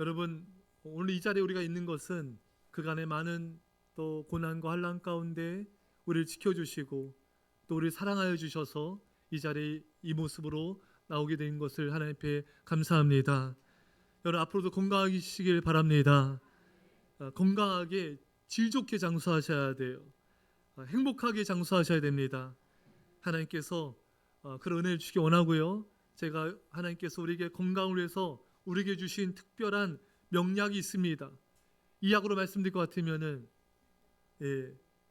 여러분, 오늘 이 자리에 우리가 있는 것은 그간의 많은 또 고난과 환난 가운데 우리를 지켜주시고 또 우리를 사랑하여 주셔서 이 자리에 이 모습으로 나오게 된 것을 하나님 앞에 감사합니다. 여러분, 앞으로도 건강하시길 바랍니다. 건강하게 질 좋게 장수하셔야 돼요. 행복하게 장수하셔야 됩니다. 하나님께서 그런 은혜를 주시기 원하고요. 제가 하나님께서 우리에게 건강을 위해서 우리에게 주신 특별한 명약이 있습니다. 이 약으로 말씀드릴 것 같으면은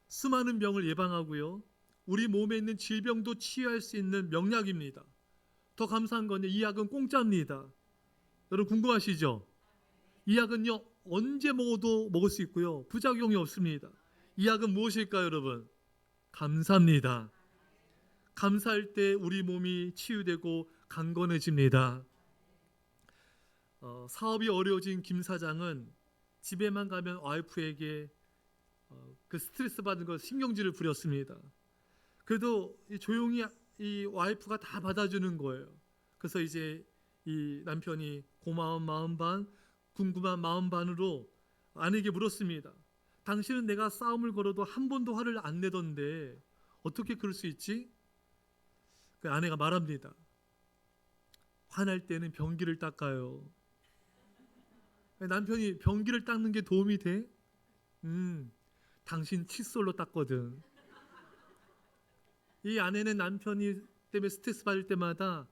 수많은 병을 예방하고요. 우리 몸에 있는 질병도 치유할 수 있는 명약입니다. 더 감사한 건요, 이 약은 공짜입니다. 여러분 궁금하시죠? 이 약은요 언제 먹어도 먹을 수 있고요, 부작용이 없습니다. 이 약은 무엇일까요, 여러분? 감사입니다. 감사할 때 우리 몸이 치유되고 강건해집니다. 사업이 어려워진 김 사장은 집에만 가면 와이프에게 그 스트레스 받은 걸 신경질을 부렸습니다. 그래도 조용히 이 와이프가 다 받아주는 거예요. 그래서 이제 이 남편이 고마운 마음 반, 궁금한 마음 반으로 아내에게 물었습니다. 당신은 내가 싸움을 걸어도 한 번도 화를 안 내던데 어떻게 그럴 수 있지? 그 아내가 말합니다. 화날 때는 변기를 닦아요. 남편이 변기를 닦는 게 도움이 돼? 당신 칫솔로 닦거든. 이 아내는 남편이 때문에 스트레스 받을 때마다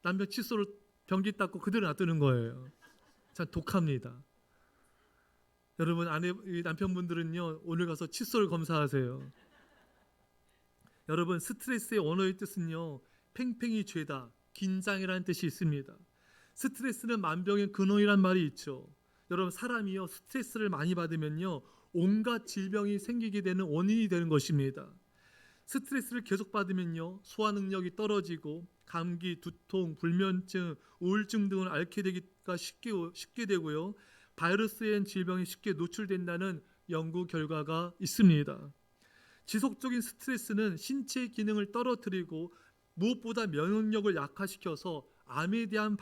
남편 칫솔로 변기 닦고 그대로 놔두는 거예요. 참 독합니다. 여러분, 남편분들은요 오늘 가서 칫솔 검사하세요. 여러분, 스트레스의 원어의 뜻은요 팽팽히 죄다, 긴장이라는 뜻이 있습니다. 스트레스는 만병의 근원이란 말이 있죠. 여러분, 사람이요 스트레스를 많이 받으면요 온갖 질병이 생기게 되는 원인이 되는 것입니다. 스트레스를 계속 받으면요 소화 능력이 떨어지고 감기, 두통, 불면증, 우울증 등을 앓게 되기가 쉽게 되고요, 바이러스엔 질병이 쉽게 노출된다는 연구 결과가 있습니다. 지속적인 스트레스는 신체 기능을 떨어뜨리고 무엇보다 면역력을 약화시켜서 암에 대한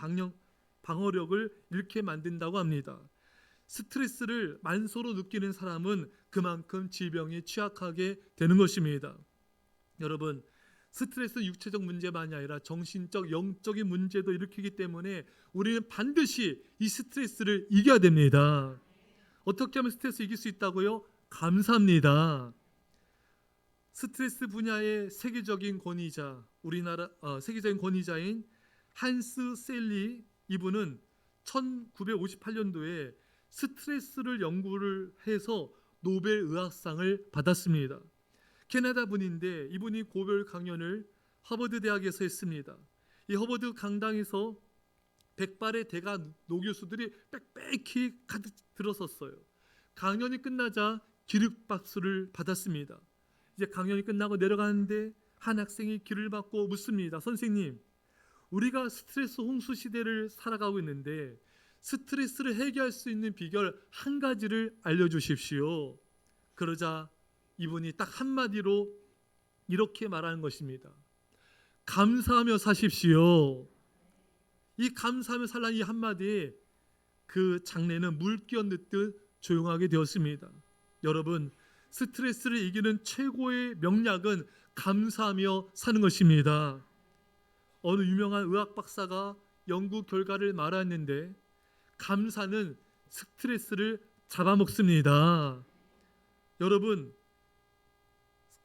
방어력을 잃게 만든다고 합니다. 스트레스를 만소로 느끼는 사람은 그만큼 질병에 취약하게 되는 것입니다. 여러분, 스트레스는 육체적 문제만이 아니라 정신적, 영적인 문제도 일으키기 때문에 우리는 반드시 이 스트레스를 이겨야 됩니다. 어떻게 하면 스트레스 이길 수 있다고요? 감사합니다. 스트레스 분야의 세계적인 권위자인 한스 셀리, 이분은 1958년도에 스트레스를 연구를 해서 노벨 의학상을 받았습니다. 캐나다 분인데 이분이 고별 강연을 하버드 대학에서 했습니다. 이 허버드 강당에서 백발의 대가 노교수들이 빽빽히 가득 들어섰어요. 강연이 끝나자 기립박수를 받았습니다. 이제 강연이 끝나고 내려가는데 한 학생이 길을 막고 묻습니다. 선생님, 우리가 스트레스 홍수 시대를 살아가고 있는데 스트레스를 해결할 수 있는 비결 한 가지를 알려주십시오. 그러자 이분이 딱 한마디로 이렇게 말하는 것입니다. 감사하며 사십시오. 이 감사하며 살라는 이 한마디에 그 장례는 물 끼얹듯 조용하게 되었습니다. 여러분, 스트레스를 이기는 최고의 명약은 감사하며 사는 것입니다. 어느 유명한 의학 박사가 연구 결과를 말했는데 감사는 스트레스를 잡아먹습니다. 여러분,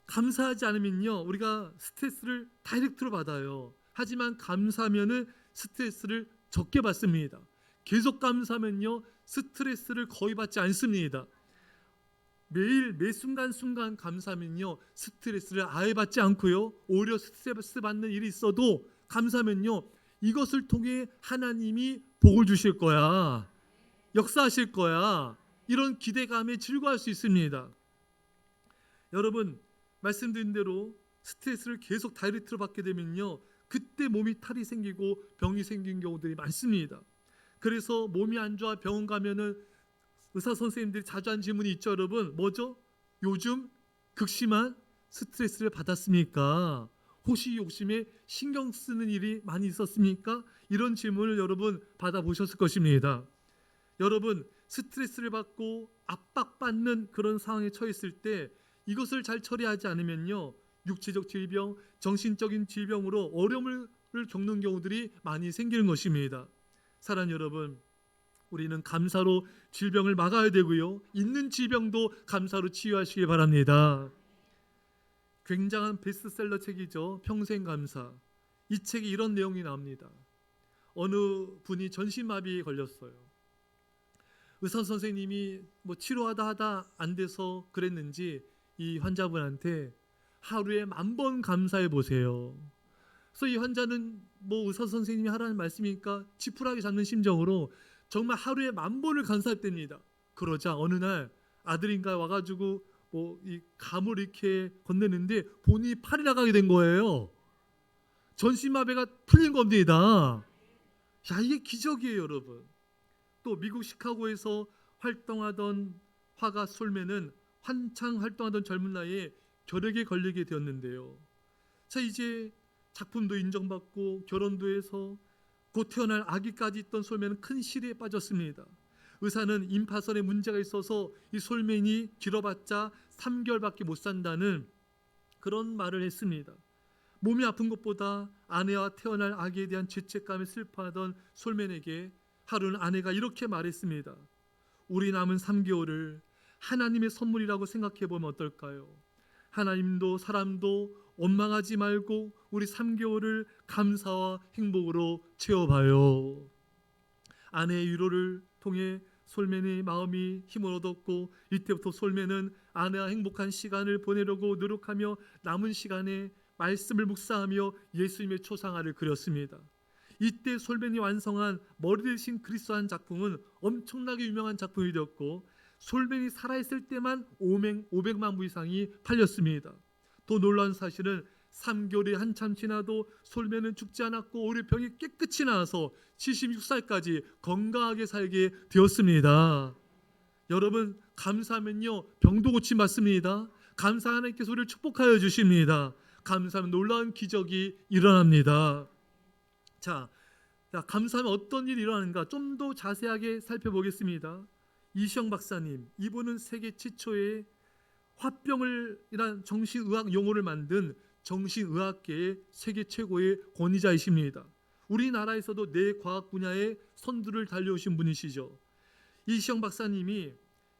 감사하지 않으면요 우리가 스트레스를 다이렉트로 받아요. 하지만 감사하면은 스트레스를 적게 받습니다. 계속 감사하면요 스트레스를 거의 받지 않습니다. 매일 매 순간순간 감사하면요 스트레스를 아예 받지 않고요, 오히려 스트레스 받는 일이 있어도 감사하면요 이것을 통해 하나님이 복을 주실 거야, 역사하실 거야, 이런 기대감에 즐거워할 수 있습니다. 여러분, 말씀드린 대로 스트레스를 계속 다이렉트로 받게 되면요 그때 몸이 탈이 생기고 병이 생긴 경우들이 많습니다. 그래서 몸이 안 좋아 병원 가면은 의사 선생님들이 자주 하는 질문이 있죠. 여러분, 뭐죠? 요즘 극심한 스트레스를 받았습니까? 혹시 욕심에 신경 쓰는 일이 많이 있었습니까? 이런 질문을 여러분 받아보셨을 것입니다. 여러분, 스트레스를 받고 압박받는 그런 상황에 처했을 때 이것을 잘 처리하지 않으면요, 육체적 질병, 정신적인 질병으로 어려움을 겪는 경우들이 많이 생기는 것입니다. 사랑하는 여러분, 우리는 감사로 질병을 막아야 되고요, 있는 질병도 감사로 치유하시기 바랍니다. 굉장한 베스트셀러 책이죠. 평생감사. 이 책에 이런 내용이 나옵니다. 어느 분이 전신마비에 걸렸어요. 의사 선생님이 치료하다 하다 안 돼서 그랬는지 이 환자분한테 하루에 10,000번 감사해 보세요. 그래서 이 환자는 의사 선생님이 하라는 말씀이니까 지푸라기 잡는 심정으로 정말 하루에 10,000번을 감사했답니다. 그러자 어느 날 아들인가 와가지고 이 감을 이렇게 건네는데 본인이 팔이 나가게 된 거예요. 전신마비가 풀린 겁니다. 야, 이게 기적이에요, 여러분. 또 미국 시카고에서 활동하던 화가 솔맨은 한창 활동하던 젊은 나이에 결핵에 걸리게 되었는데요. 자, 이제 작품도 인정받고 결혼도 해서 곧 태어날 아기까지 있던 솔맨은 큰 시리에 빠졌습니다. 의사는 임파선에 문제가 있어서 이 솔맨이 길어봤자 3개월밖에 못 산다는 그런 말을 했습니다. 몸이 아픈 것보다 아내와 태어날 아기에 대한 죄책감에 슬퍼하던 솔맨에게 하루는 아내가 이렇게 말했습니다. 우리 남은 3개월을 하나님의 선물이라고 생각해 보면 어떨까요? 하나님도 사람도 원망하지 말고 우리 3개월을 감사와 행복으로 채워봐요. 아내의 위로를 통해 솔맨의 마음이 힘을 얻었고, 이때부터 솔맨은 아내와 행복한 시간을 보내려고 노력하며 남은 시간에 말씀을 묵상하며 예수님의 초상화를 그렸습니다. 이때 솔맨이 완성한 머리 대신 그리스도라는 작품은 엄청나게 유명한 작품이 되었고, 솔맨이 살아있을 때만 500만 부 이상이 팔렸습니다. 더 놀라운 사실은 3개월이 한참 지나도 솔맨은 죽지 않았고 오히려 병이 깨끗이 나아서 76살까지 건강하게 살게 되었습니다. 여러분, 감사하면요 병도 고침받습니다. 감사 하나님께서 우리를 축복하여 주십니다. 감사하면 놀라운 기적이 일어납니다. 자, 감사하면 어떤 일이 일어나는가 좀 더 자세하게 살펴보겠습니다. 이시영 박사님, 이분은 세계 최초의 화병을이란 정신의학 용어를 만든 정신의학계의 세계 최고의 권위자이십니다. 우리나라에서도 뇌과학 분야의 선두를 달려오신 분이시죠. 이시영 박사님이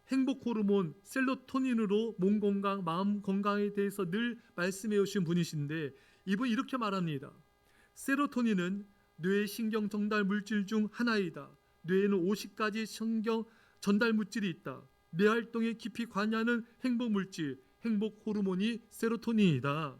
행복 호르몬 세로토닌으로 몸 건강, 마음 건강에 대해서 늘 말씀해 오신 분이신데, 이분이 이렇게 말합니다. 세로토닌은 뇌 신경 전달 물질 중 하나이다. 뇌에는 50가지 신경 전달 물질이 있다. 뇌 활동에 깊이 관여하는 행복 물질, 행복 호르몬이 세로토닌이다.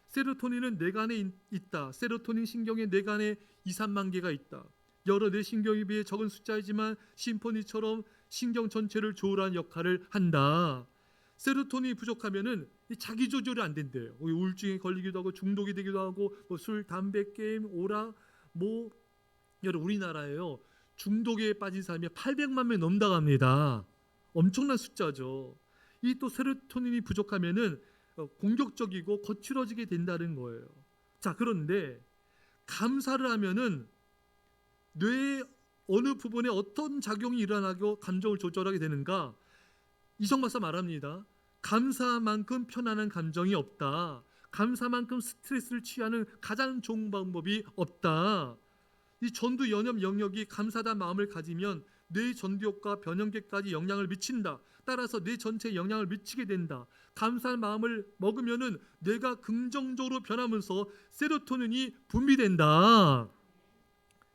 세로토닌은 뇌간에 있다. 세로토닌 신경의 뇌간에 2-3만 개가 있다. 여러 뇌신경에 비해 적은 숫자이지만 심포니처럼 신경 전체를 조율하는 역할을 한다. 세로토닌이 부족하면은 자기 조절이 안 된대요. 우울증에 걸리기도 하고 중독이 되기도 하고 술, 담배, 게임, 오락 여러분, 우리나라에요 중독에 빠진 사람이 800만 명이 넘다고 합니다. 엄청난 숫자죠. 이 또 세로토닌이 부족하면은 공격적이고 거칠어지게 된다는 거예요. 자, 그런데 감사를 하면은 뇌의 어느 부분에 어떤 작용이 일어나고 감정을 조절하게 되는가? 이성 박사 말합니다. 감사만큼 편안한 감정이 없다. 감사만큼 스트레스를 취하는 가장 좋은 방법이 없다. 이 전두 연염 영역이 감사한 마음을 가지면 뇌 전두엽과 변형계까지 영향을 미친다. 따라서 뇌 전체에 영향을 미치게 된다. 감사한 마음을 먹으면은 뇌가 긍정적으로 변하면서 세로토닌이 분비된다.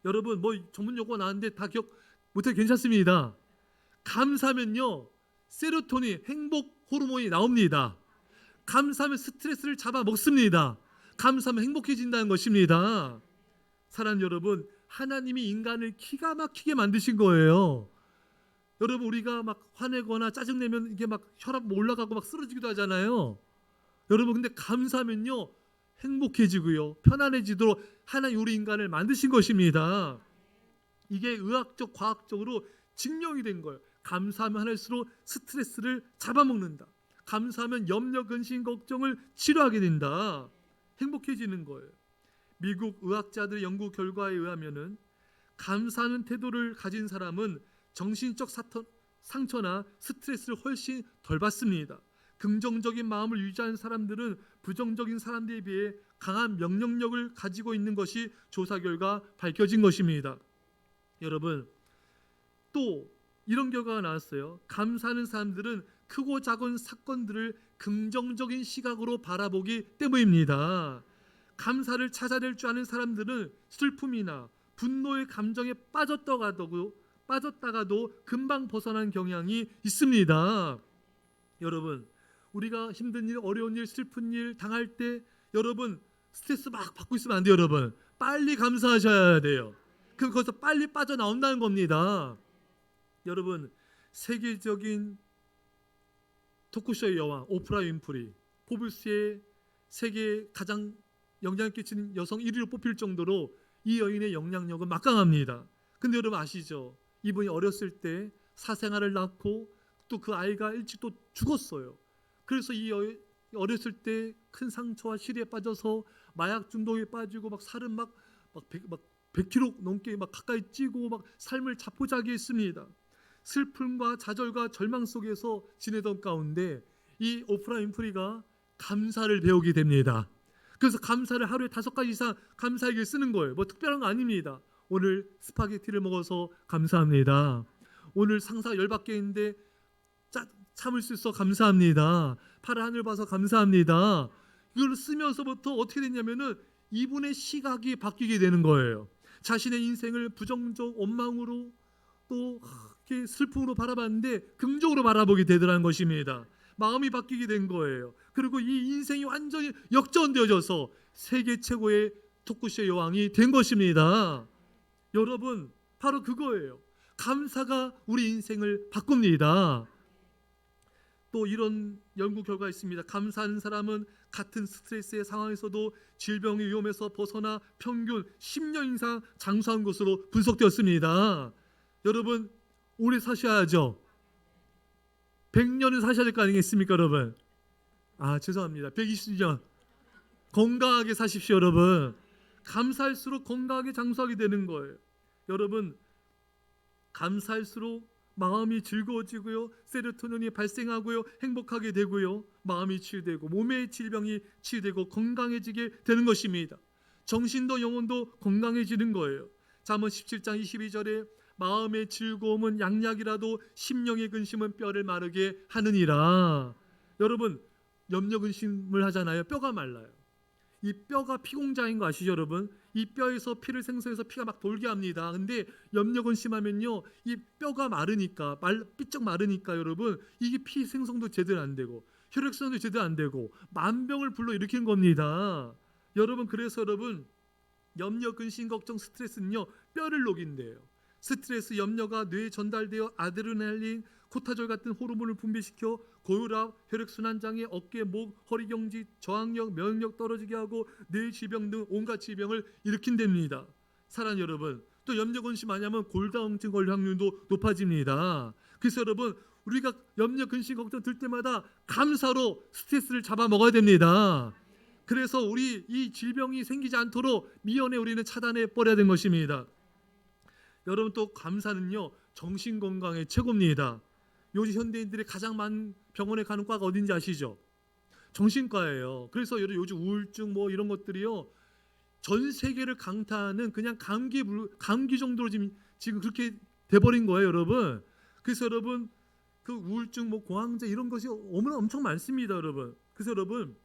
여러분, 전문 용어 나왔는데 다 기억 못해 괜찮습니다. 감사하면요 세로토닌, 행복 호르몬이 나옵니다. 감사하면 스트레스를 잡아 먹습니다. 감사하면 행복해진다는 것입니다. 사랑하는 여러분, 하나님이 인간을 기가 막히게 만드신 거예요. 여러분, 우리가 막 화내거나 짜증내면 이게 막 혈압 올라가고 막 쓰러지기도 하잖아요. 여러분, 근데 감사하면요 행복해지고요 편안해지도록 하나님 우리 인간을 만드신 것입니다. 이게 의학적, 과학적으로 증명이 된 거예요. 감사하면 할수록 스트레스를 잡아먹는다. 감사하면 염려, 근심, 걱정을 치료하게 된다. 행복해지는 거예요. 미국 의학자들의 연구 결과에 의하면은 감사하는 태도를 가진 사람은 정신적 상처나 스트레스를 훨씬 덜 받습니다. 긍정적인 마음을 유지하는 사람들은 부정적인 사람들에 비해 강한 명령력을 가지고 있는 것이 조사 결과 밝혀진 것입니다. 여러분, 또 이런 결과가 나왔어요. 감사하는 사람들은 크고 작은 사건들을 긍정적인 시각으로 바라보기 때문입니다. 감사를 찾아낼 줄 아는 사람들은 슬픔이나 분노의 감정에 빠졌다가도 금방 벗어난 경향이 있습니다. 여러분, 우리가 힘든 일, 어려운 일, 슬픈 일 당할 때 여러분 스트레스 막 받고 있으면 안 돼요. 여러분, 빨리 감사하셔야 돼요. 그것서 빨리 빠져나온다는 겁니다. 여러분, 세계적인 토크쇼의 여왕 오프라 윈프리, 포브스의 세계 가장 영향을 끼치는 여성 1위로 뽑힐 정도로 이 여인의 영향력은 막강합니다. 근데 여러분 아시죠? 이분이 어렸을 때 사생아를 낳고 또 그 아이가 일찍 또 죽었어요. 그래서 이 여인 어렸을 때 큰 상처와 시리에 빠져서 마약 중독에 빠지고 막 살은 막 100kg 넘게 막 가까이 찌고 막 삶을 자포자기했습니다. 슬픔과 좌절과 절망 속에서 지내던 가운데 이 오프라 윈프리가 감사를 배우게 됩니다. 그래서 감사를 하루에 5가지 이상 감사하게 쓰는 거예요. 뭐 특별한 거 아닙니다. 오늘 스파게티를 먹어서 감사합니다. 오늘 상사가 열받게 했는데 참을 수 있어 감사합니다. 파란 하늘 봐서 감사합니다. 이걸 쓰면서부터 어떻게 됐냐면은 이분의 시각이 바뀌게 되는 거예요. 자신의 인생을 부정적 원망으로 또 슬픔으로 바라봤는데 긍정으로 바라보게 되더라는 것입니다. 마음이 바뀌게 된 거예요. 그리고 이 인생이 완전히 역전되어져서 세계 최고의 토크쇼 여왕이 된 것입니다. 여러분, 바로 그거예요. 감사가 우리 인생을 바꿉니다. 또 이런 연구 결과가 있습니다. 감사하는 사람은 같은 스트레스의 상황에서도 질병의 위험에서 벗어나 평균 10년 이상 장수한 것으로 분석되었습니다. 여러분, 오래 사셔야죠. 100년은 사셔야 될 거 아니겠습니까, 여러분? 죄송합니다. 120년 건강하게 사십시오, 여러분. 감사할수록 건강하게 장수하게 되는 거예요. 여러분, 감사할수록 마음이 즐거워지고요, 세로토닌이 발생하고요, 행복하게 되고요, 마음이 치유되고 몸의 질병이 치유되고 건강해지게 되는 것입니다. 정신도 영혼도 건강해지는 거예요. 잠언 17장 22절에 마음의 즐거움은 양약이라도 심령의 근심은 뼈를 마르게 하느니라. 여러분, 염려 근심을 하잖아요. 뼈가 말라요. 이 뼈가 피공자인 거 아시죠, 여러분? 이 뼈에서 피를 생성해서 피가 막 돌게 합니다. 근데 염려 근심하면요, 이 뼈가 마르니까 삐쩍 마르니까 여러분, 이게 피 생성도 제대로 안 되고 혈액순환도 제대로 안 되고 만병을 불러일으키는 겁니다. 여러분, 그래서 여러분, 염려 근심 걱정 스트레스는요 뼈를 녹인대요. 스트레스, 염려가 뇌에 전달되어 아드레날린, 코타졸 같은 호르몬을 분비시켜 고혈압, 혈액순환 장애, 어깨, 목, 허리 경직, 저항력, 면역력 떨어지게 하고 뇌 질병 등 온갖 질병을 일으킨답니다. 사랑하는 여러분, 또 염려 근심 많이 하면 골다공증 걸릴 확률도 높아집니다. 그래서 여러분, 우리가 염려 근심 걱정 들 때마다 감사로 스트레스를 잡아 먹어야 됩니다. 그래서 우리 이 질병이 생기지 않도록 미연에 우리는 차단해 버려야 되는 것입니다. 여러분, 또 감사는요 정신 건강에 최고입니다. 요즘 현대인들이 가장 많은 병원에 가는 과가 어딘지 아시죠? 정신과예요. 그래서 요즘 우울증 뭐 이런 것들이요 전 세계를 강타하는 그냥 감기 정도로 지금 그렇게 돼버린 거예요, 여러분. 그래서 여러분, 그 우울증, 뭐 공황제 이런 것이 엄청 많습니다, 여러분. 그래서 여러분,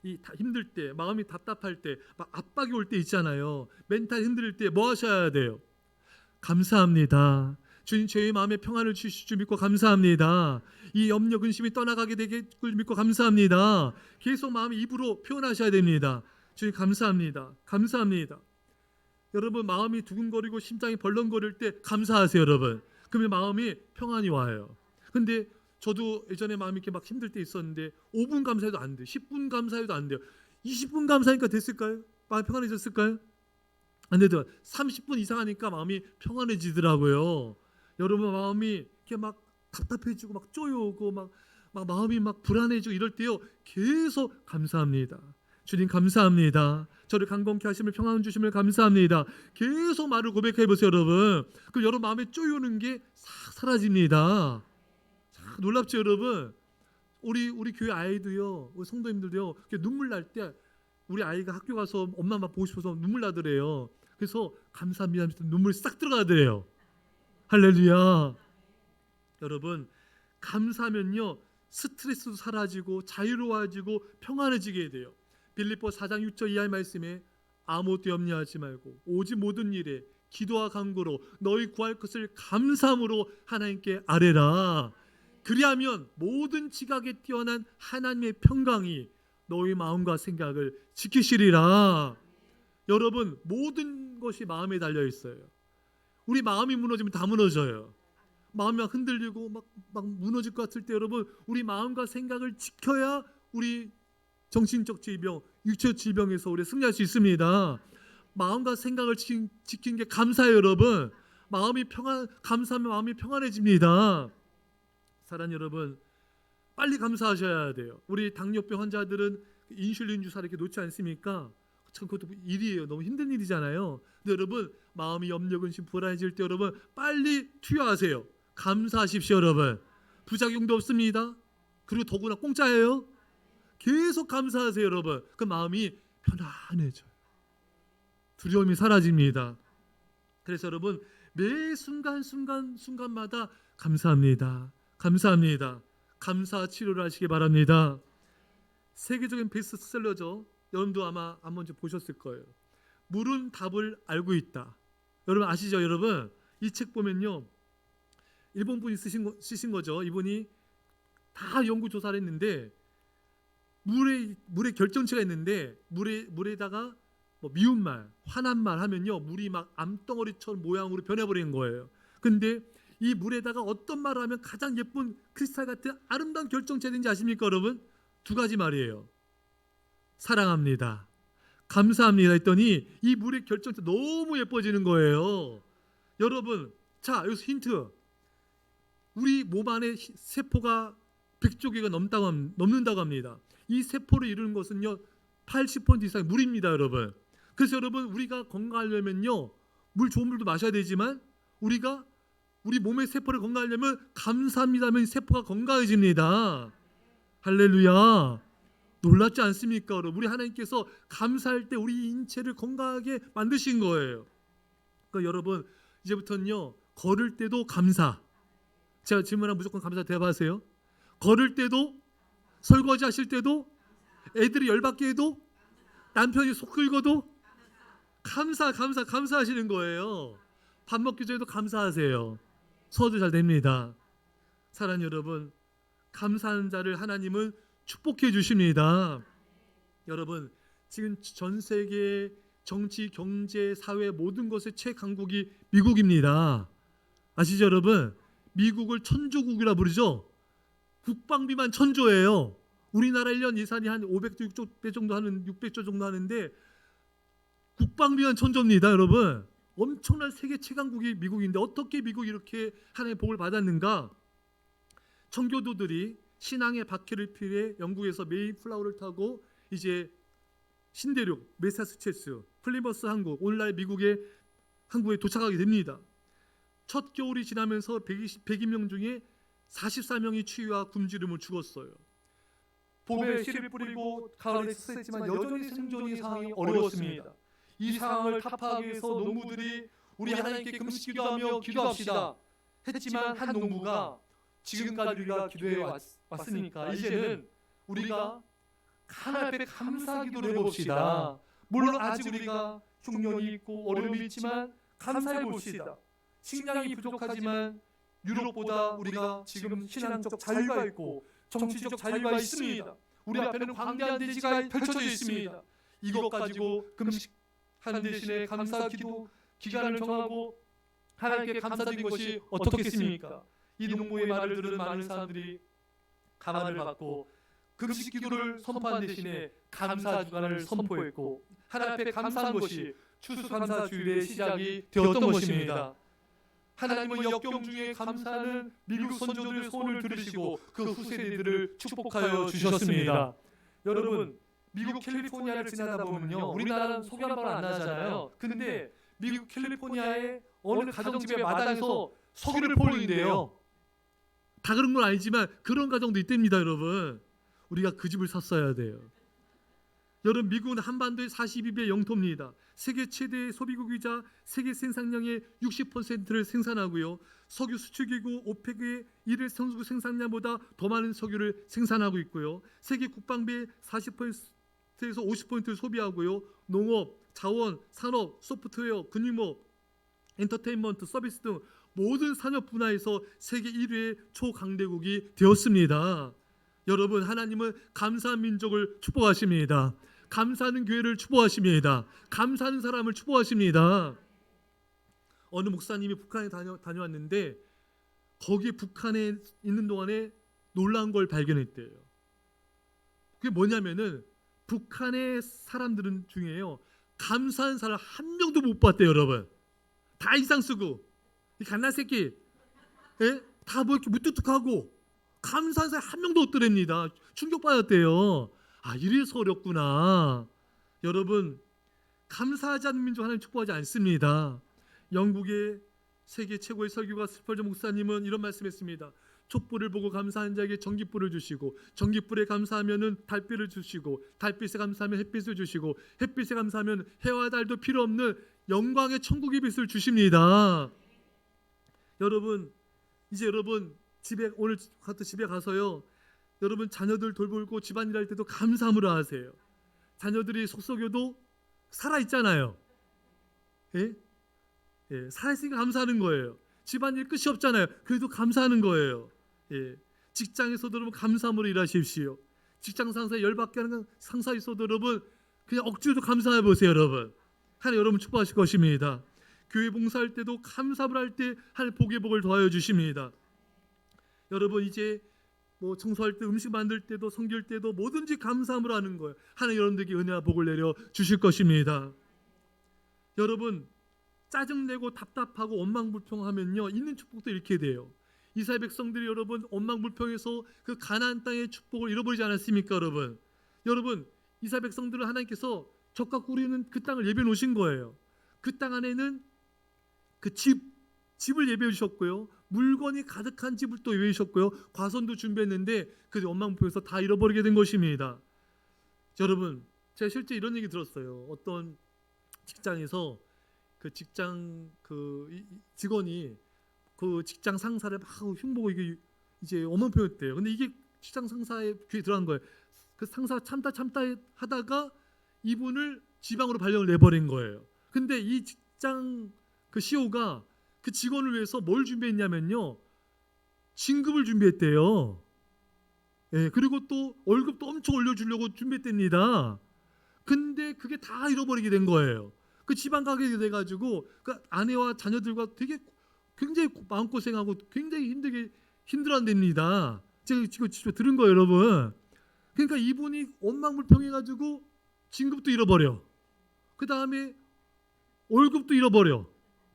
힘들 때, 마음이 답답할 때, 막 압박이 올 때 있잖아요. 멘탈 힘들 때 뭐 하셔야 돼요? 감사합니다. 주님, 저희 마음에 평안을 주실 줄 믿고 감사합니다. 이 염려 근심이 떠나가게 되길 믿고 감사합니다. 계속 마음이 입으로 표현하셔야 됩니다. 주님, 감사합니다. 감사합니다. 여러분, 마음이 두근거리고 심장이 벌렁거릴 때 감사하세요, 여러분. 그러면 마음이 평안이 와요. 근데 저도 예전에 마음이 이렇게 막 힘들 때 있었는데 5분 감사해도 안 돼요. 10분 감사해도 안 돼요. 20분 감사하니까 됐을까요? 마음이 평안해졌을까요? 안 되더라고요. 30분 이상 하니까 마음이 평안해지더라고요. 여러분, 마음이 이렇게 막 답답해지고 막 쪼여오고 막 마음이 막 불안해지고 이럴 때요 계속 감사합니다. 주님 감사합니다. 저를 강건케 하심을 평안 주심을 감사합니다. 계속 말을 고백해 보세요, 여러분. 그 여러분 마음에 쪼이는 게 싹 사라집니다. 놀랍죠, 여러분? 우리 교회 아이도요, 우리 성도님들도요, 눈물 날 때 우리 아이가 학교 가서 엄마 아빠 보고 싶어서 눈물 나더래요. 그래서 감사합니다 하면서 눈물이 싹 들어가더래요. 할렐루야. 여러분, 감사하면요 스트레스도 사라지고 자유로워지고 평안해지게 돼요. 빌립보 4장 6절 이하의 말씀에 아무것도 염려하지 말고 오직 모든 일에 기도와 간구로 너희 구할 것을 감사함으로 하나님께 아뢰라. 그리하면 모든 지각에 뛰어난 하나님의 평강이 너희 마음과 생각을 지키시리라. 여러분, 모든 것이 마음에 달려 있어요. 우리 마음이 무너지면 다 무너져요. 마음이 막 흔들리고 막 무너질 것 같을 때 여러분, 우리 마음과 생각을 지켜야 우리 정신적 질병, 육체적 질병에서 우리 승리할 수 있습니다. 마음과 생각을 지킨 게 감사해요, 여러분. 감사하면 마음이 평안해집니다. 사랑하는 여러분, 빨리 감사하셔야 돼요. 우리 당뇨병 환자들은 인슐린 주사를 이렇게 놓지 않습니까? 참 그것도 일이에요. 너무 힘든 일이잖아요. 근데 여러분, 마음이 염려, 근심, 불안해질 때 여러분 빨리 투여하세요. 감사하십시오, 여러분. 부작용도 없습니다. 그리고 더구나 공짜예요. 계속 감사하세요, 여러분. 그 마음이 편안해져요. 두려움이 사라집니다. 그래서 여러분, 매 순간마다 감사합니다. 감사합니다. 감사 치료를 하시기 바랍니다. 세계적인 베스트셀러죠. 여러분도 아마 한 번쯤 보셨을 거예요. 물은 답을 알고 있다. 여러분 아시죠, 여러분? 이 책 보면요, 일본 분이 쓰신 거죠. 이분이 다 연구 조사를 했는데 물에 결정체가 있는데 물에다가 뭐 미운 말, 화난 말 하면요, 물이 막 암덩어리처럼 모양으로 변해버리는 거예요. 근데 이 물에다가 어떤 말을 하면 가장 예쁜 크리스탈 같은 아름다운 결정체인지 아십니까, 여러분? 두 가지 말이에요. 사랑합니다, 감사합니다 했더니 이 물의 결정체 너무 예뻐지는 거예요. 여러분, 자, 여기서 힌트. 우리 몸 안에 세포가 100조 개가 넘는다고 합니다. 이 세포를 이루는 것은요 80% 이상이 물입니다, 여러분. 그래서 여러분, 우리가 건강하려면요, 좋은 물도 마셔야 되지만 우리 몸의 세포를 건강하려면 감사합니다 하면 세포가 건강해집니다. 할렐루야. 놀랍지 않습니까, 여러분? 우리 하나님께서 감사할 때 우리 인체를 건강하게 만드신 거예요. 그러니까 여러분, 이제부터는요 걸을 때도 감사. 제가 질문하면 무조건 감사 대답하세요. 걸을 때도, 설거지 하실 때도, 애들이 열받게 해도, 남편이 속 긁어도 감사하시는 거예요. 밥 먹기 전에도 감사하세요. 소화도 잘 됩니다. 사랑하는 여러분, 감사하는 자를 하나님은 축복해 주십니다. 여러분, 지금 전 세계 정치, 경제, 사회 모든 것의 최강국이 미국입니다. 아시죠, 여러분? 미국을 천조국이라 부르죠. 국방비만 1000조예요. 우리나라 1년 예산이 한 600조 정도 하는데 국방비만 1000조입니다, 여러분. 엄청난 세계 최강국이 미국인데 어떻게 미국이 이렇게 하나님의 복을 받았는가? 청교도들이 신앙의 박해를 피해 영국에서 메이플라워를 타고 이제 신대륙, 매사추세츠, 플리머스 항구, 오늘날 미국의 항구에 도착하게 됩니다. 첫 겨울이 지나면서 120명 중에 44명이 추위와 굶주림을 죽었어요. 봄에 씨를 뿌리고 가을에 수수했지만 여전히 생존이 상황이 어려웠습니다. 이 상황을 타파하기 위해서 농부들이 우리 하나님께 금식 기도하며 기도합시다 했지만 한 농부가 지금까지 우리가 기도해 왔으니까 이제는 우리가 하나님 앞에 감사 기도를 해봅시다. 물론 아직 우리가 흉년이 있고 어려움이 있지만 감사해 봅시다. 식량이 부족하지만 유럽보다 우리가 지금 신앙적 자유가 있고 정치적 자유가 있습니다. 우리 앞에는 광대한 대지가 펼쳐져 있습니다. 이것 가지고 금식하는 대신에 감사 기도 기간을 정하고 하나님께 감사드린 것이 어떻겠습니까? 이 농부의 말을 들은 많은 사람들이 감화를 받고 금식 기도를 선포한 대신에 감사 주간을 선포했고 하나님 앞에 감사한 것이 추수감사 주일의 시작이 되었던 것입니다. 하나님은 역경 중에 감사하는 미국 선조들의 소원을 들으시고 그 후세대들을 축복하여 주셨습니다. 여러분, 미국 캘리포니아를 지나다 보면요, 우리나라는 소개 한 번 안 나잖아요. 근데 미국 캘리포니아의 어느 가정집의 마당에서 석유를 포는데요. 다 그런 건 아니지만 그런 가정도 있답니다, 여러분. 우리가 그 집을 샀어야 돼요. 여러분, 미국은 한반도의 42배 영토입니다. 세계 최대의 소비국이자 세계 생산량의 60%를 생산하고요. 석유 수출기구 오펙의 일일 선수 생산량보다 더 많은 석유를 생산하고 있고요. 세계 국방비의 40%에서 50%를 소비하고요. 농업, 자원, 산업, 소프트웨어, 금융업, 엔터테인먼트, 서비스 등 모든 산업 분야에서 세계 1위의 초강대국이 되었습니다. 여러분, 하나님은 감사한 민족을 축복하십니다. 감사하는 교회를 축복하십니다. 감사하는 사람을 축복하십니다. 어느 목사님이 북한에 다녀왔는데 거기 북한에 있는 동안에 놀라운 걸 발견했대요. 그게 뭐냐면은 북한의 사람들은 중에요, 감사한 사람 한 명도 못 봤대요. 여러분, 다 이상 쓰고 이 갓난 새끼, 예? 다 뭐 이렇게 무뚝뚝하고 감사한 사람 한 명도 없더랍니다. 충격받았대요. 아, 이래서 어렵구나. 여러분, 감사하지 않는 민족 하나님 축복하지 않습니다. 영국의 세계 최고의 설교가 스펄전 목사님은 이런 말씀했습니다. 촛불을 보고 감사한 자에게 전깃불을 주시고, 전깃불에 감사하면은 달빛을 주시고, 달빛에 감사하면 햇빛을 주시고, 햇빛에 감사하면 해와 달도 필요 없는 영광의 천국의 빛을 주십니다. 여러분, 이제 여러분 오늘 집에 가서요, 여러분 자녀들 돌보고 집안일 할 때도 감사함으로 하세요. 자녀들이 속썩여도 살아있잖아요. 예? 예, 살아있으니까 감사하는 거예요. 집안일 끝이 없잖아요. 그래도 감사하는 거예요. 예. 직장에서도 여러분 감사함으로 일하십시오. 직장 상사에 열받게 하는 상사 있어도 여러분 그냥 억지로 감사해 보세요. 여러분, 하나님 여러분 축복하실 것입니다. 교회 봉사할 때도 감사를 할 때 하나님 복의 복을 더하여 주십니다. 여러분, 이제 뭐 청소할 때, 음식 만들 때도, 섬길 때도 뭐든지 감사함으로 하는 거예요. 하나님 여러분들에게 은혜와 복을 내려 주실 것입니다. 여러분, 짜증내고 답답하고 원망불평하면요, 있는 축복도 잃게 돼요. 이스라엘 백성들이 여러분 원망불평해서 그 가나안 땅의 축복을 잃어버리지 않았습니까? 여러분, 이스라엘 백성들은 하나님께서 적과 꾸리는 그 땅을 예비해 놓으신 거예요. 그 땅 안에는 그 집을 예비해 주셨고요, 물건이 가득한 집을 또 예비해 주셨고요, 과선도 준비했는데 그 원망불평해서 다 잃어버리게 된 것입니다. 여러분, 제가 실제 이런 얘기 들었어요. 어떤 직장에서 그 직장 직원이 그 직장 상사를 막 흉보고 이제 원망표였대요. 근데 이게 직장 상사의 귀에 들어간 거예요. 그 상사 참다 하다가 이분을 지방으로 발령을 내버린 거예요. 근데 이 직장 그 CEO가 그 직원을 위해서 뭘 준비했냐면요, 진급을 준비했대요. 예, 그리고 또 월급도 엄청 올려주려고 준비했답니다. 근데 그게 다 잃어버리게 된 거예요. 그 지방 가게 돼가지고 그 아내와 자녀들과 굉장히 마음고생하고 굉장히 힘들어한답니다. 제가 지금 직접 들은 거예요, 여러분. 그러니까 이분이 원망불평해가지고 진급도 잃어버려. 그 다음에 월급도 잃어버려.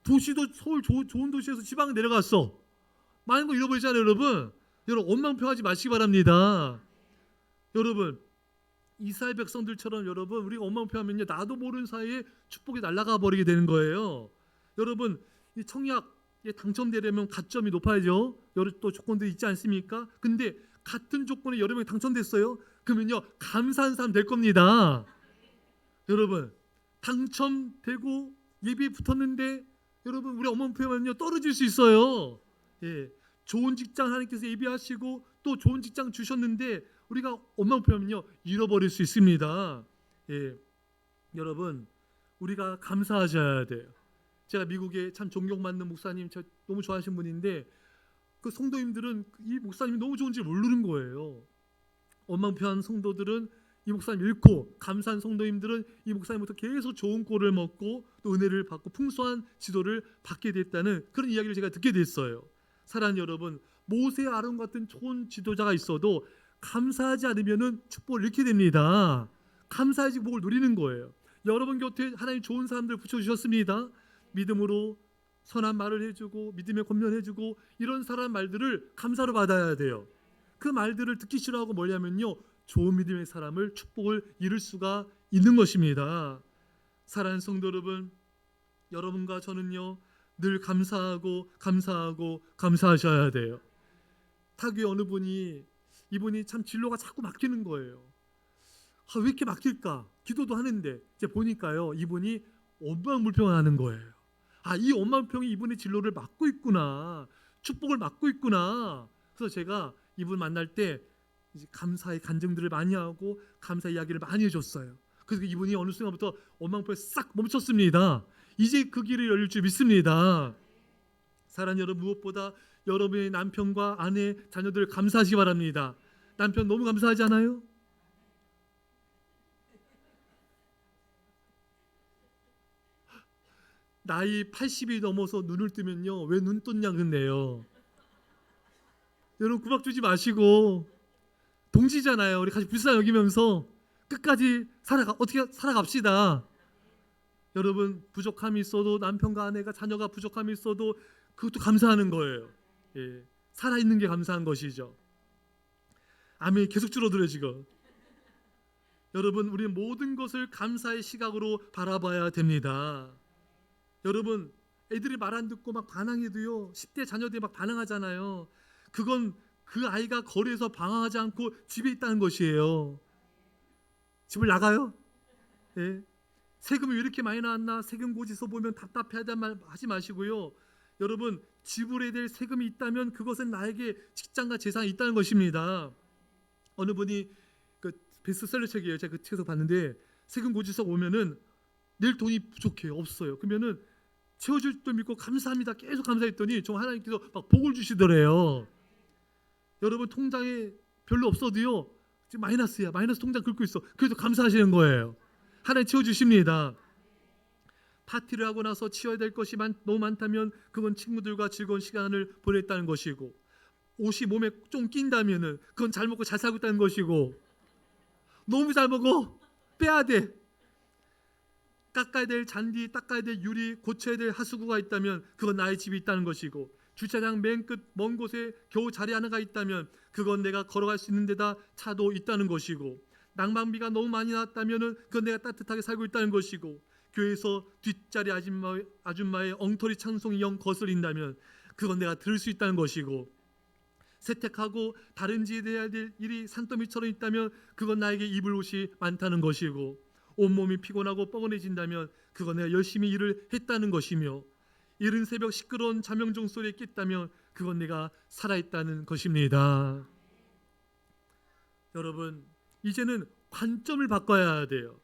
도시도 서울 좋은 도시에서 지방에 내려갔어. 많은 거 잃어버리잖아요, 여러분. 여러분, 원망평하지 마시기 바랍니다. 여러분, 이스라엘 백성들처럼 여러분 우리가 원망평하면요, 나도 모르는 사이에 축복이 날아가 버리게 되는 거예요. 여러분, 이 청약에 당첨되려면 가점이 높아야죠. 여러 또 조건들이 있지 않습니까? 근데 같은 조건에 여러 명이 당첨됐어요. 그러면요, 감사한 사람 될 겁니다. 여러분, 당첨되고 예비에 붙었는데 여러분, 우리 원망평하면요 떨어질 수 있어요. 예, 좋은 직장 하나님께서 예비하시고 또 좋은 직장 주셨는데 우리가 원망불평하면요 잃어버릴 수 있습니다. 예, 여러분, 우리가 감사하셔야 돼요. 제가 미국에 참 존경받는 목사님, 제가 너무 좋아하시는 분인데 그 성도님들은 이 목사님이 너무 좋은지 모르는 거예요. 원망평한 성도들은 이 목사님 잃고, 감사한 성도님들은 이 목사님부터 계속 좋은 꼴을 먹고 또 은혜를 받고 풍성한 지도를 받게 됐다는 그런 이야기를 제가 듣게 됐어요. 사랑하는 여러분, 모세, 아론 같은 좋은 지도자가 있어도 감사하지 않으면 축복을 잃게 됩니다. 감사해야지 복을 누리는 거예요. 여러분 곁에 하나님 좋은 사람들 붙여주셨습니다. 믿음으로 선한 말을 해주고 믿음의 권면해주고 이런 사람 말들을 감사로 받아야 돼요. 그 말들을 듣기 싫어하고 뭐냐면요, 좋은 믿음의 사람을 축복을 이룰 수가 있는 것입니다. 사랑하는 성도 여러분, 여러분과 저는요 늘 감사하고 감사하셔야 돼요. 타교의 어느 분이 이분이 참 진로가 자꾸 막히는 거예요. 왜 이렇게 막힐까? 기도도 하는데 이제 보니까요 이분이 원망불평을 하는 거예요. 이 원망불평이 이분의 진로를 막고 있구나, 축복을 막고 있구나. 그래서 제가 이분 만날 때 이제 감사의 간증들을 많이 하고 감사 이야기를 많이 해줬어요. 그래서 이분이 어느 순간부터 원망불평이 싹 멈췄습니다. 이제 그 길이 열릴 줄 믿습니다. 사랑하는 여러분, 무엇보다 여러분의 남편과 아내, 자녀들 감사하시기 바랍니다. 남편 너무 감사하지 않아요? 나이 80이 넘어서 눈을 뜨면요 왜 눈 떴냐 그랬네요. 여러분 구박 주지 마시고, 동지잖아요. 우리 같이 불쌍히 여기면서 끝까지 어떻게 살아갑시다. 여러분 부족함이 있어도, 남편과 아내가 자녀가 부족함이 있어도 그것도 감사하는 거예요. 살아있는 게 감사한 것이죠. 아멘. 계속 줄어들어요 지금. 여러분 우리는 모든 것을 감사의 시각으로 바라봐야 됩니다. 여러분 애들이 말 안 듣고 막 반항해도요 10대 자녀들이 막 반항하잖아요. 그건 그 아이가 거리에서 방황하지 않고 집에 있다는 것이에요. 집을 나가요? 세금이 왜 이렇게 많이 나왔나, 세금 고지서 보면 답답해하단 말 하지 마시고요. 여러분 지불해야 될 세금이 있다면 그것은 나에게 직장과 재산이 있다는 것입니다. 어느 분이 그 베스트셀러 책이에요. 제가 그 책에서 봤는데 세금 고지서 오면은 낼 돈이 부족해요. 없어요. 그러면은 채워줄 줄 믿고 감사합니다. 계속 감사했더니 좀 하나님께서 막 복을 주시더래요. 여러분 통장에 별로 없어도요 지금 마이너스 통장 긁고 있어. 그래도 감사하시는 거예요. 하나님 채워주십니다. 파티를 하고 나서 치워야 될 것이 너무 많다면 그건 친구들과 즐거운 시간을 보냈다는 것이고, 옷이 몸에 좀 낀다면은 그건 잘 먹고 잘 살고 있다는 것이고, 너무 잘 먹어 빼야 돼. 깎아야 될 잔디, 닦아야 될 유리, 고쳐야 될 하수구가 있다면 그건 나의 집이 있다는 것이고, 주차장 맨 끝 먼 곳에 겨우 자리 하나가 있다면 그건 내가 걸어갈 수 있는 데다 차도 있다는 것이고, 난방비가 너무 많이 나왔다면 그건 내가 따뜻하게 살고 있다는 것이고, 교회에서 뒷자리 아줌마의 엉터리 찬송이 영 거슬린다면 그건 내가 들을 수 있다는 것이고, 세택하고 다른 지에 해야 될 일이 산더미처럼 있다면 그건 나에게 입을 옷이 많다는 것이고, 온몸이 피곤하고 뻐근해진다면 그건 내가 열심히 일을 했다는 것이며, 이른 새벽 시끄러운 자명종 소리에 깼다면 그건 내가 살아있다는 것입니다. 여러분 이제는 관점을 바꿔야 돼요.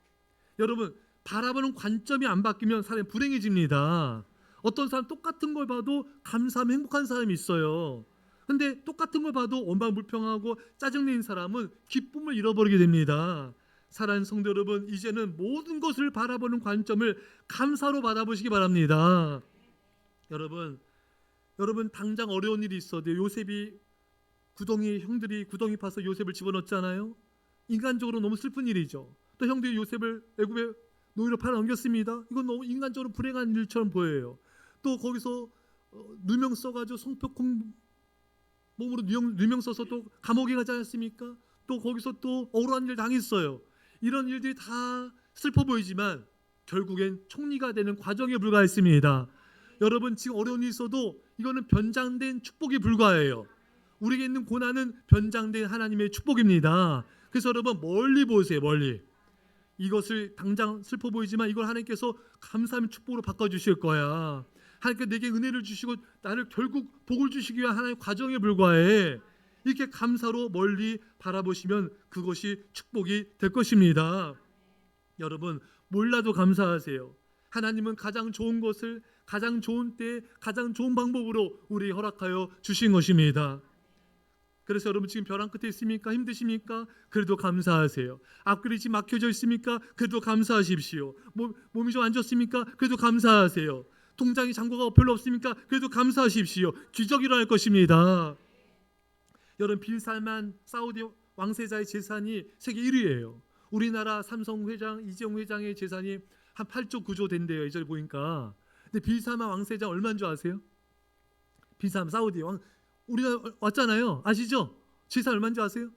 여러분 바라보는 관점이 안 바뀌면 사람이 불행해집니다. 어떤 사람 똑같은 걸 봐도 감사하면 행복한 사람이 있어요. 근데 똑같은 걸 봐도 원망불평하고 짜증내는 사람은 기쁨을 잃어버리게 됩니다. 사랑하는 성도 여러분, 이제는 모든 것을 바라보는 관점을 감사로 바라보시기 바랍니다. 여러분 당장 어려운 일이 있어도 요셉이 형들이 구덩이 파서 요셉을 집어넣었잖아요. 인간적으로 너무 슬픈 일이죠. 또 형들이 요셉을 애굽에 노예로 팔아 넘겼습니다. 이건 너무 인간적으로 불행한 일처럼 보여요. 또 거기서 누명 써가지고 성폭행 몸으로 누명 써서 또 감옥에 가지 않았습니까? 또 거기서 또 억울한 일 당했어요. 이런 일들이 다 슬퍼 보이지만 결국엔 총리가 되는 과정에 불과했습니다. 여러분 지금 어려운 일이 있어도 이거는 변장된 축복에 불과해요. 우리에게 있는 고난은 변장된 하나님의 축복입니다. 그래서 여러분 멀리 보세요. 멀리. 이것을 당장 슬퍼 보이지만 이걸 하나님께서 감사하는 축복으로 바꿔주실 거야. 하나님께서 내게 은혜를 주시고 나를 결국 복을 주시기 위한 하나님의 과정에 불과해. 이렇게 감사로 멀리 바라보시면 그것이 축복이 될 것입니다. 여러분 몰라도 감사하세요. 하나님은 가장 좋은 것을 가장 좋은 때에 가장 좋은 방법으로 우리에게 허락하여 주신 것입니다. 그래서 여러분 지금 벼랑 끝에 있습니까? 힘드십니까? 그래도 감사하세요. 앞길이 지금 막혀져 있습니까? 그래도 감사하십시오. 몸이 좀 안 좋습니까? 그래도 감사하세요. 통장에 잔고가 별로 없습니까? 그래도 감사하십시오. 기적이 일어날 것입니다. 여러분 빌살만 사우디 왕세자의 재산이 세계 1위예요. 우리나라 삼성 회장, 이재용 회장의 재산이 한 8조 9조 된대요. 이전에 보니까. 근데 빌살만 왕세자 얼마인 줄 아세요? 빌살만 사우디 왕 우리가 왔잖아요. 아시죠? 재산 얼마인 줄 아세요?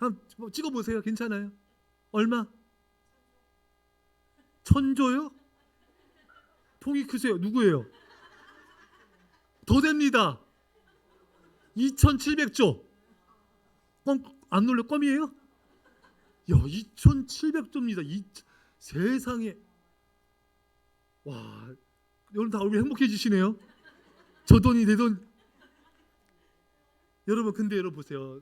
한번 찍어보세요. 괜찮아요? 얼마? 천조요? 통이 크세요. 누구예요? 더 됩니다. 2700조. 안 놀래? 껌이에요? 야, 2700조입니다. 세상에. 와, 여러분 다 얼굴 행복해지시네요. 저 돈이 내 돈. 여러분 근데 여러분 보세요.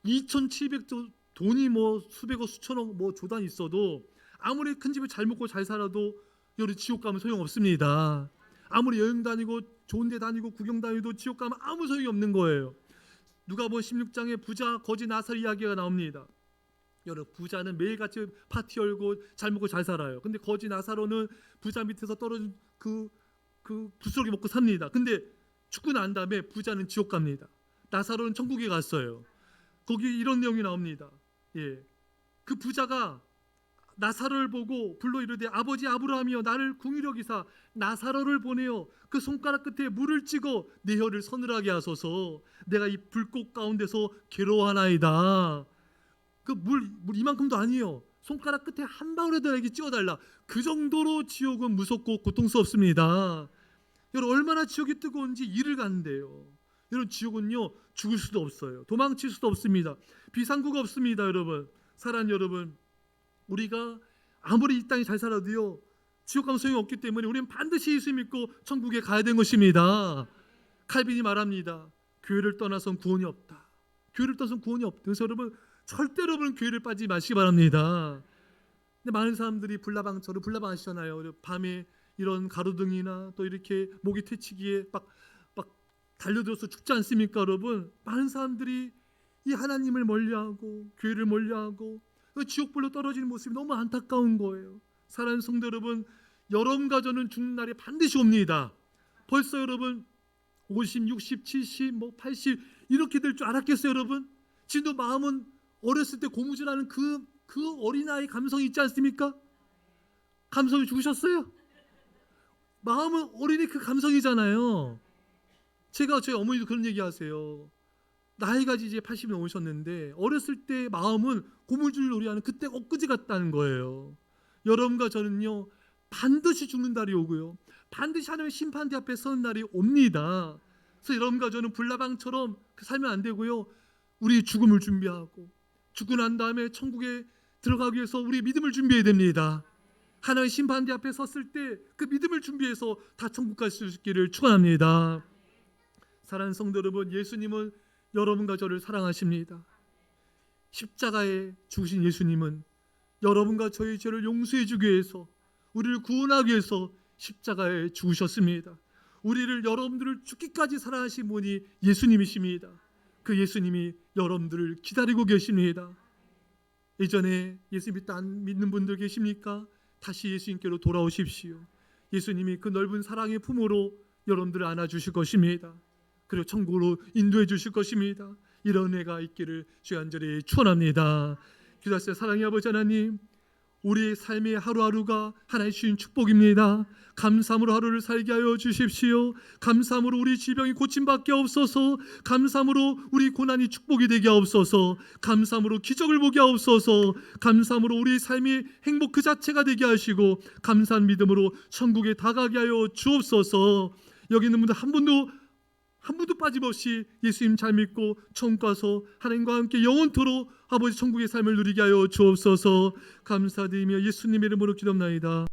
2700조 돈이 뭐 수백억 수천억 뭐 조단 있어도 아무리 큰 집을 잘 먹고 잘 살아도 여러분 지옥 가면 소용없습니다. 아무리 여행 다니고 좋은 데 다니고 구경 다니도 지옥 가면 아무 소용이 없는 거예요. 누가복음 16장에 부자 거지 나살 이야기가 나옵니다. 여러분 부자는 매일같이 파티 열고 잘 먹고 잘 살아요. 근데 거지 나사로는 부자 밑에서 떨어진 그 부스러기 먹고 삽니다. 근데 죽고 난 다음에 부자는 지옥 갑니다. 나사로는 천국에 갔어요. 거기 이런 내용이 나옵니다. 예, 그 부자가 나사로를 보고 불러 이르되 아버지 아브라함이여 나를 궁휼히 여기사 나사로를 보내어 그 손가락 끝에 물을 찍어 내 혀를 서늘하게 하소서. 내가 이 불꽃 가운데서 괴로워하나이다. 그 물 이만큼도 아니에요. 손가락 끝에 한 방울에도 나에게 찍어달라. 그 정도로 지옥은 무섭고 고통스럽습니다. 여러분 얼마나 지옥이 뜨거운지 이를 가는데요. 여러분 지옥은요 죽을 수도 없어요. 도망칠 수도 없습니다. 비상구가 없습니다. 여러분 사랑 여러분, 우리가 아무리 이 땅에 잘 살아도요 지옥 가면 소용이 없기 때문에 우리는 반드시 예수 믿고 천국에 가야 되는 것입니다. 칼빈이 말합니다. 교회를 떠나선 구원이 없다. 교회를 떠나선 구원이 없다. 그래서 여러분 절대로 여러분 교회를 빠지지 마시기 바랍니다. 근데 많은 사람들이 불나방 아시잖아요. 밤에 이런 가로등이나 또 이렇게 모기 퇴치기에 막 달려들어서 죽지 않습니까? 여러분 많은 사람들이 이 하나님을 멀리하고 교회를 멀리하고 지옥불로 떨어지는 모습이 너무 안타까운 거예요. 사랑하는 성도 여러분, 여러분과 저는 죽는 날이 반드시 옵니다. 벌써 여러분 50, 60, 70, 80 이렇게 될 줄 알았겠어요? 여러분 지금도 마음은 어렸을 때 고무줄하는 그 어린아이 감성이 있지 않습니까? 감성이 죽으셨어요? 마음은 어린이 그 감성이잖아요. 제가 저희 어머니도 그런 얘기 하세요. 나이가 이제 80이 넘으셨는데 어렸을 때 마음은 고무줄 놀이하는 그때 엊그제 같다는 거예요. 여러분과 저는요 반드시 죽는 날이 오고요 반드시 하나님의 심판대 앞에 서는 날이 옵니다. 그래서 여러분과 저는 불나방처럼 살면 안 되고요 우리 죽음을 준비하고 죽고 난 다음에 천국에 들어가기 위해서 우리 믿음을 준비해야 됩니다. 하나님의 심판대 앞에 섰을 때 그 믿음을 준비해서 다 천국 갈 수 있기를 축원합니다. 사랑하는 성도 여러분, 예수님은 여러분과 저를 사랑하십니다. 십자가에 죽으신 예수님은 여러분과 저희 죄를 용서해 주기 위해서 우리를 구원하기 위해서 십자가에 죽으셨습니다. 우리를 여러분들을 죽기까지 사랑하신 분이 예수님이십니다. 그 예수님이 여러분들을 기다리고 계십니다. 예전에 예수 믿는 분들 계십니까? 다시 예수님께로 돌아오십시오. 예수님이 그 넓은 사랑의 품으로 여러분들을 안아주실 것입니다. 그리고 천국으로 인도해 주실 것입니다. 이런 은혜가 있기를 주의 간절히 축원합니다. 기도하세요. 사랑의 아버지 하나님, 우리의 삶의 하루하루가 하나의 주신 축복입니다. 감사함으로 하루를 살게 하여 주십시오. 감사함으로 우리 질병이 고침받게 하옵소서. 감사함으로 우리 고난이 축복이 되게 하옵소서. 감사함으로 기적을 보게 하옵소서. 감사함으로 우리 삶이 행복 그 자체가 되게 하시고 감사한 믿음으로 천국에 다가게 하여 주옵소서. 여기 있는 분들 한 분도 빠짐없이 예수님 잘 믿고 천국 가서 하나님과 함께 영원토록 아버지 천국의 삶을 누리게 하여 주옵소서. 감사드리며 예수님의 이름으로 기도합나이다.